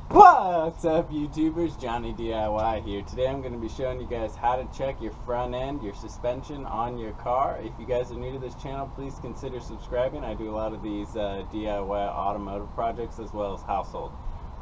What's up, YouTubers? Johnny DIY here. Today I'm going to be showing you guys how to check your front end, your suspension on your car. If you guys are new to this channel, please consider subscribing. I do a lot of these DIY automotive projects as well as household.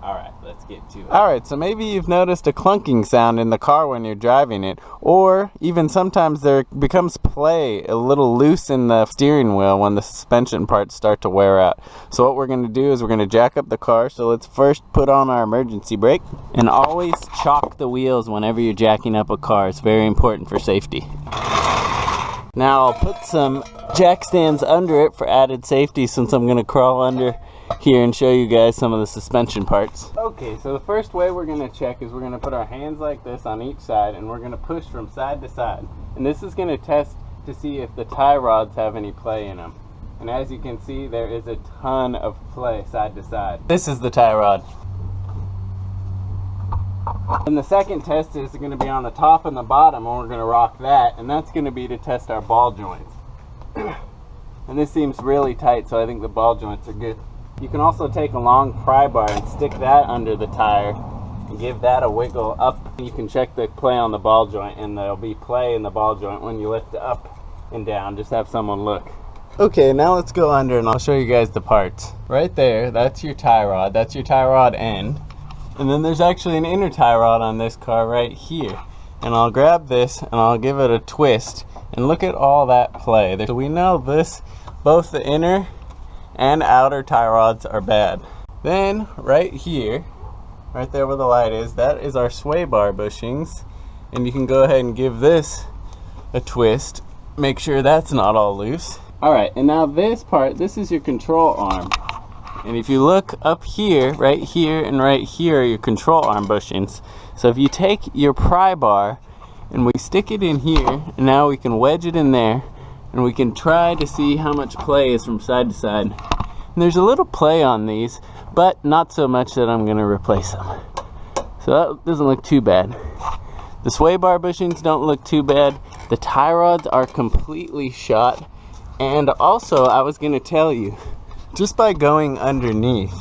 Alright, let's get to it. Alright, so maybe you've noticed a clunking sound in the car when you're driving it, or even sometimes there becomes play a little loose in the steering wheel when the suspension parts start to wear out. So what we're going to do is we're going to jack up the car. So let's first put on our emergency brake, and always chock the wheels whenever you're jacking up a car. It's very important for safety. Now I'll put some jack stands under it for added safety, since I'm going to crawl under here and show you guys some of the suspension parts. Okay, so the first way we're going to check is we're going to put our hands like this on each side, and we're going to push from side to side. And this is going to test to see if the tie rods have any play in them. And as you can see, there is a ton of play side to side. This is the tie rod. And the second test is going to be on the top and the bottom, and we're going to rock that, and that's going to be to test our ball joints. And this seems really tight, so I think the ball joints are good. You can also take a long pry bar and stick that under the tire and give that a wiggle up. You can check the play on the ball joint, and there'll be play in the ball joint when you lift it up and down. Just have someone look. Okay, now let's go under and I'll show you guys the parts. Right there, that's your tie rod. That's your tie rod end. And then there's actually an inner tie rod on this car right here. And I'll grab this and I'll give it a twist. And look at all that play. So we know this, both the inner and outer tie rods are bad. Then right here, right there where the light is, that is our sway bar bushings. And you can go ahead and give this a twist. Make sure that's not all loose. Alright, and now this part, this is your control arm. And if you look up here, right here and right here are your control arm bushings. So if you take your pry bar and we stick it in here, and now we can wedge it in there, and we can try to see how much play is from side to side. And there's a little play on these, but not so much that I'm going to replace them. So that doesn't look too bad. The sway bar bushings don't look too bad. The tie rods are completely shot. And also, I was going to tell you, just by going underneath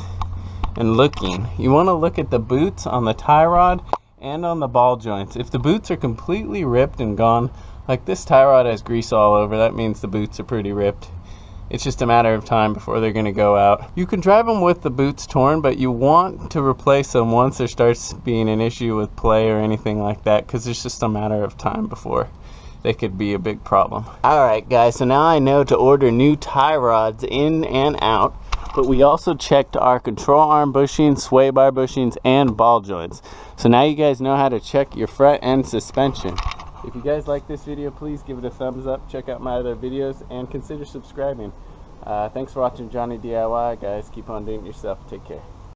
and looking, you want to look at the boots on the tie rod and on the ball joints. If the boots are completely ripped and gone, like this tie rod has grease all over, that means the boots are pretty ripped. It's just a matter of time before they're going to go out. You can drive them with the boots torn, but you want to replace them once there starts being an issue with play or anything like that, because it's just a matter of time before they could be a big problem. Alright guys, so now I know to order new tie rods in and out, but we also checked our control arm bushings, sway bar bushings, and ball joints. So now you guys know how to check your front end suspension. If you guys like this video, please give it a thumbs up, check out my other videos, and consider subscribing. Thanks for watching Johnny DIY, guys. Keep on doing it yourself. Take care.